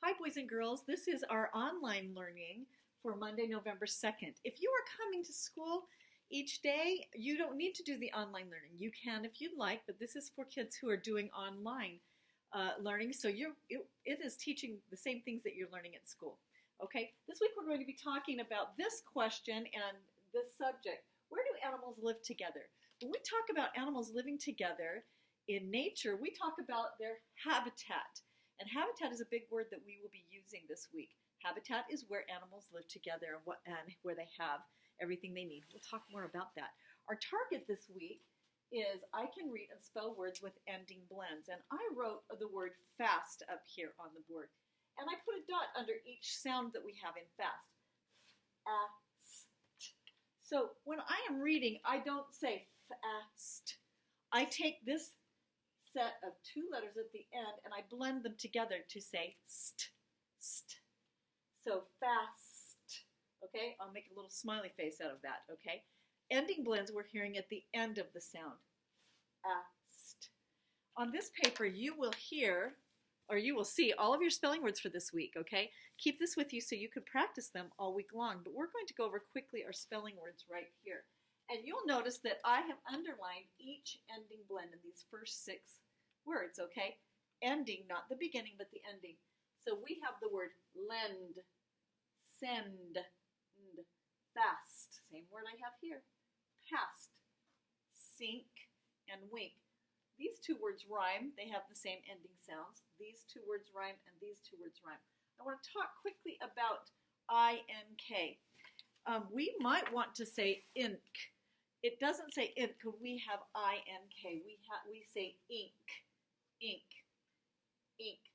Hi, boys and girls. This is our online learning for Monday, November 2nd. If you are coming to school each day, you don't need to do the online learning. You can if you'd like, but this is for kids who are doing online learning. So it is teaching the same things that you're learning at school. Okay, this week we're going to be talking about this question and this subject. Where do animals live together? When we talk about animals living together in nature, we talk about their habitat. And habitat is a big word that we will be using this week. Habitat is where animals live together and where they have everything they need. We'll talk more about that. Our target this week is I can read and spell words with ending blends. And I wrote the word fast up here on the board. And I put a dot under each sound that we have in fast. Fast. So when I am reading, I don't say fast. I take this set of two letters at the end and I blend them together to say st, st. So fast. Okay, I'll make a little smiley face out of that. Okay, ending blends we're hearing at the end of the sound. Fast. On this paper you will hear, or you will see, all of your spelling words for this week. Okay, keep this with you so you can practice them all week long, but we're going to go over quickly our spelling words right here. And you'll notice that I have underlined each ending blend in these first 6 words, okay? Ending, not the beginning, but the ending. So we have the word lend, send, fast. Same word I have here. Past, sink, and wink. These 2 words rhyme. They have the same ending sounds. These 2 words rhyme, and these 2 words rhyme. I want to talk quickly about I-N-K. We might want to say ink. It doesn't say ink when we have I-N-K. We say ink, ink, ink,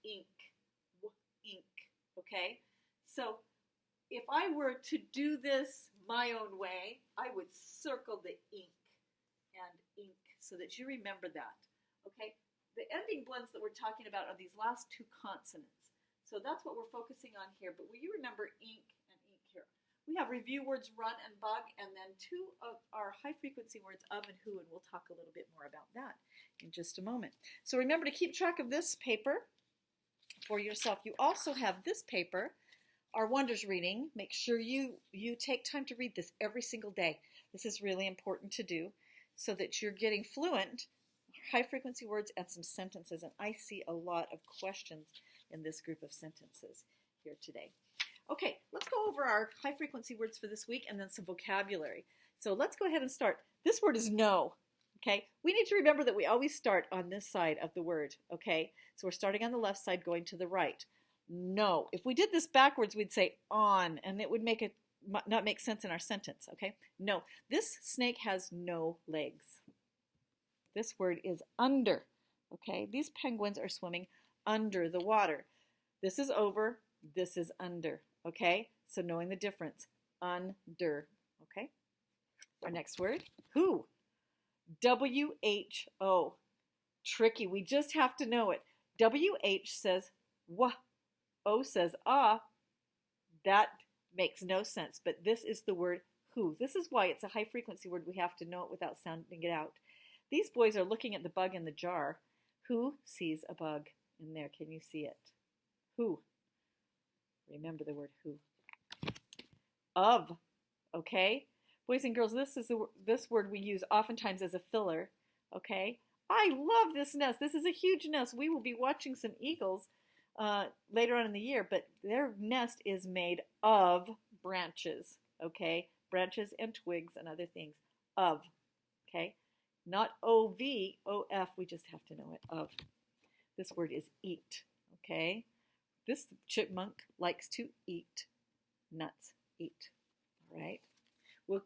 ink, ink, okay? So if I were to do this my own way, I would circle the ink and ink so that you remember that, okay? The ending blends that we're talking about are these last 2 consonants. So that's what we're focusing on here, but will you remember ink and ink here? We have review words run and bug, and then 2 of our high-frequency words of and who, and we'll talk a little bit more about that in just a moment. So remember to keep track of this paper for yourself. You also have this paper, our Wonders reading. Make sure you take time to read this every single day. This is really important to do so that you're getting fluent, high-frequency words, and some sentences. And I see a lot of questions in this group of sentences here today. Okay, let's go over our high-frequency words for this week and then some vocabulary. So let's go ahead and start. This word is no, okay? We need to remember that we always start on this side of the word, okay? So we're starting on the left side, going to the right. No. If we did this backwards, we'd say on, and it would not make sense in our sentence, okay? No. This snake has no legs. This word is under, okay? These penguins are swimming under the water. This is over, this is under. Okay, so knowing the difference, under, okay? Our next word, who, W-H-O, tricky, we just have to know it. W-H says wah, O says ah, that makes no sense, but this is the word who. This is why it's a high frequency word, we have to know it without sounding it out. These boys are looking at the bug in the jar. Who sees a bug in there? Can you see it? Who? Remember the word who. Of, okay? Boys and girls, this word we use oftentimes as a filler, okay? I love this nest. This is a huge nest. We will be watching some eagles later on in the year, but their nest is made of branches, okay? Branches and twigs and other things. Of, okay? Not O-V, O-F, we just have to know it. Of. This word is eat, okay? This chipmunk likes to eat nuts. Eat, all right?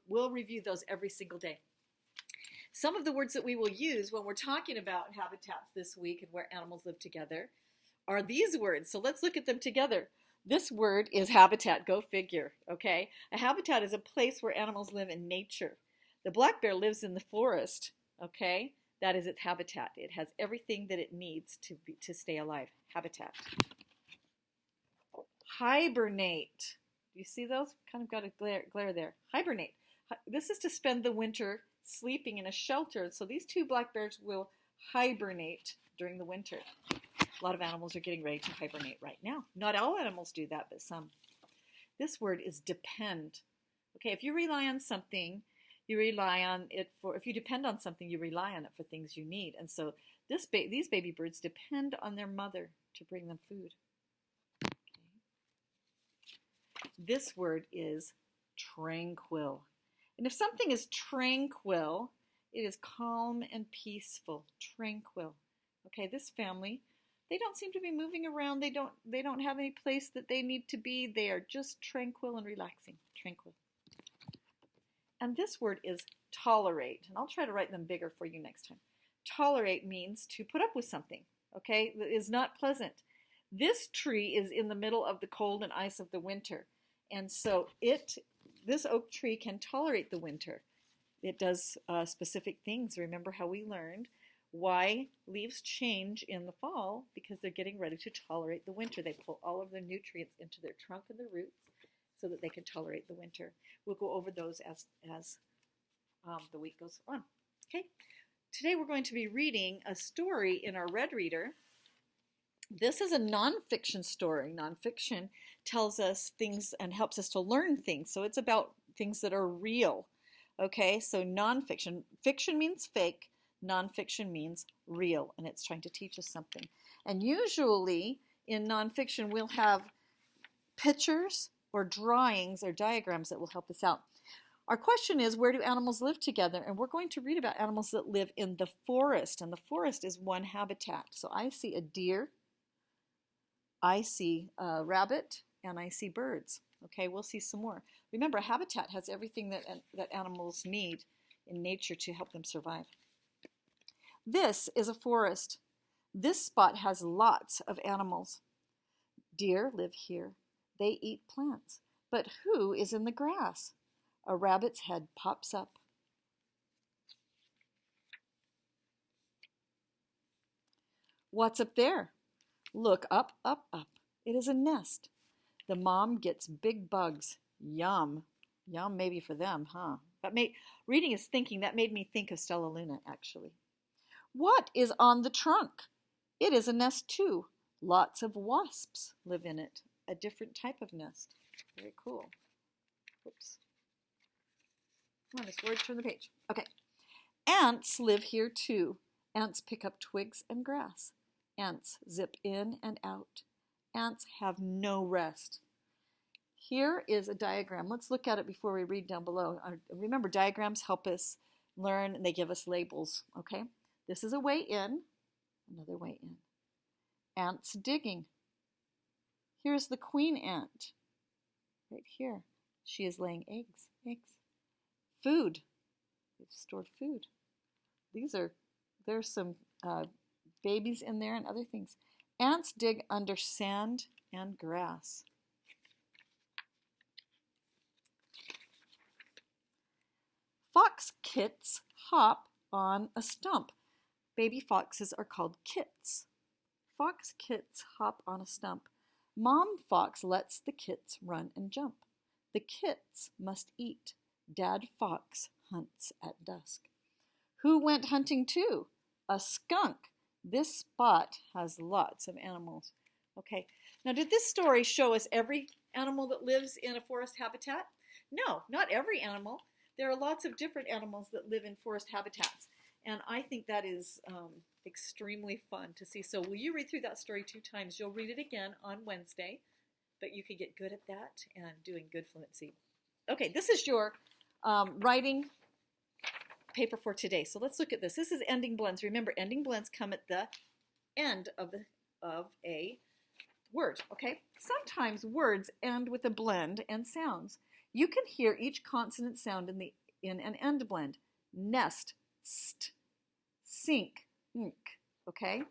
We'll review those every single day. Some of the words that we will use when we're talking about habitats this week and where animals live together are these words. So let's look at them together. This word is habitat, go figure, okay? A habitat is a place where animals live in nature. The black bear lives in the forest, okay? That is its habitat. It has everything that it needs to stay alive. Habitat. Hibernate. Do you see those? Kind of got a glare there. Hibernate. This is to spend the winter sleeping in a shelter. So these 2 black bears will hibernate during the winter. A lot of animals are getting ready to hibernate right now. Not all animals do that, but some. This word is depend. Okay, if you rely on something, you rely on it for, if you depend on something, you rely on it for things you need. And so these baby birds depend on their mother to bring them food. Okay. This word is tranquil. And if something is tranquil, it is calm and peaceful. Tranquil. Okay, this family, they don't seem to be moving around. They don't have any place that they need to be. They are just tranquil and relaxing. Tranquil. And this word is tolerate. And I'll try to write them bigger for you next time. Tolerate means to put up with something, okay, that is not pleasant. This tree is in the middle of the cold and ice of the winter. And so this oak tree can tolerate the winter. It does specific things. Remember how we learned why leaves change in the fall? Because they're getting ready to tolerate the winter. They pull all of their nutrients into their trunk and their roots so that they can tolerate the winter. We'll go over those as the week goes on. Okay. Today we're going to be reading a story in our Red Reader. This is a nonfiction story. Nonfiction tells us things and helps us to learn things. So it's about things that are real. Okay, so nonfiction. Fiction means fake. Nonfiction means real, and it's trying to teach us something. And usually in nonfiction we'll have pictures or drawings or diagrams that will help us out. Our question is, where do animals live together? And we're going to read about animals that live in the forest, and the forest is one habitat. So I see a deer, I see a rabbit, and I see birds. Okay, we'll see some more. Remember, a habitat has everything that animals need in nature to help them survive. This is a forest. This spot has lots of animals. Deer live here. They eat plants. But who is in the grass? A rabbit's head pops up. What's up there? Look up, up, up. It is a nest. The mom gets big bugs. Yum. Yum maybe for them, huh? But reading is thinking. That made me think of Stella Luna, actually. What is on the trunk? It is a nest too. Lots of wasps live in it. A different type of nest. Very cool. Whoops. Come on, this word, turn the page. Okay. Ants live here too. Ants pick up twigs and grass. Ants zip in and out. Ants have no rest. Here is a diagram. Let's look at it before we read down below. Remember, diagrams help us learn, and they give us labels, okay? This is a way in, another way in. Ants digging. Here's the queen ant, right here. She is laying eggs. Food. They've stored food. There's some babies in there and other things. Ants dig under sand and grass. Fox kits hop on a stump. Baby foxes are called kits. Fox kits hop on a stump. Mom fox lets the kits run and jump. The kits must eat. Dad fox hunts at dusk. Who went hunting too? A skunk. This spot has lots of animals. Okay, now did this story show us every animal that lives in a forest habitat? No, not every animal. There are lots of different animals that live in forest habitats. And I think that is extremely fun to see. So will you read through that story 2 times? You'll read it again on Wednesday, but you can get good at that and doing good fluency. Okay, this is your writing paper for today. So let's look at this. This is ending blends. Remember, ending blends come at the end of a word, okay? Sometimes words end with a blend and sounds. You can hear each consonant sound in an end blend. Nest, st, sink, nk, okay?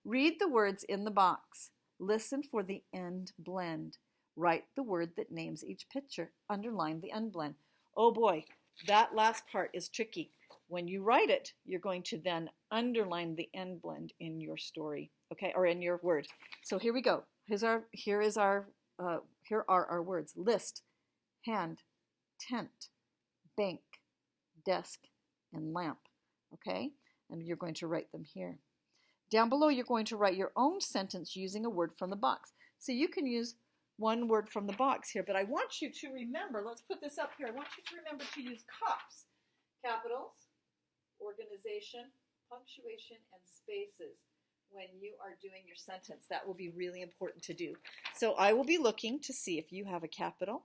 Read the words in the box. Listen for the end blend. Write the word that names each picture. Underline the end blend. Oh boy, that last part is tricky. When you write it, you're going to then underline the end blend in your story, okay, or in your word. So here we go. Here are our words. List, hand, tent, bank, desk, and lamp, okay? And you're going to write them here. Down below, you're going to write your own sentence using a word from the box. So you can use one word from the box here, but I want you to remember, let's put this up here, I want you to remember to use COPs, capitals, organization, punctuation, and spaces when you are doing your sentence. That will be really important to do. So I will be looking to see if you have a capital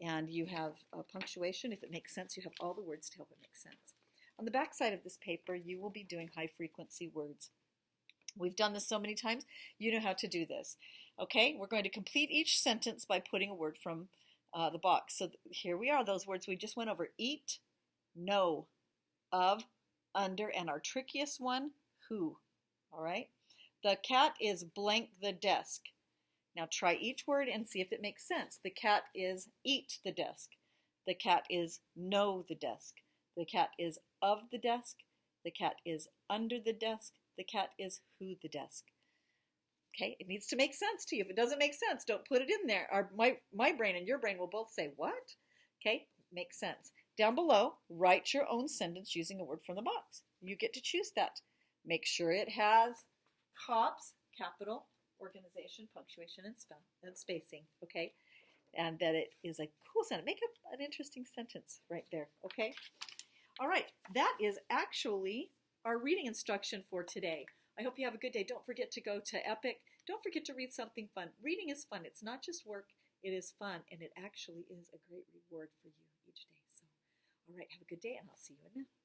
and you have a punctuation. If it makes sense, you have all the words to help it make sense. On the back side of this paper, you will be doing high-frequency words. We've done this so many times, you know how to do this. Okay, we're going to complete each sentence by putting a word from the box. So here we are, those words we just went over. Eat, know, of, under, and our trickiest one, who. All right, the cat is blank the desk. Now try each word and see if it makes sense. The cat is eat the desk. The cat is know the desk. The cat is of the desk. The cat is under the desk. The cat is who the desk. Okay, it needs to make sense to you. If it doesn't make sense, don't put it in there. My brain and your brain will both say, what? Okay, makes sense. Down below, write your own sentence using a word from the box. You get to choose that. Make sure it has COPs, capital, organization, punctuation, and spacing, okay? And that it is a cool sentence. Make up an interesting sentence right there, okay? All right, that is actually our reading instruction for today. I hope you have a good day. Don't forget to go to Epic. Don't forget to read something fun. Reading is fun. It's not just work. It is fun, and it actually is a great reward for you each day. So, all right, have a good day, and I'll see you in a minute.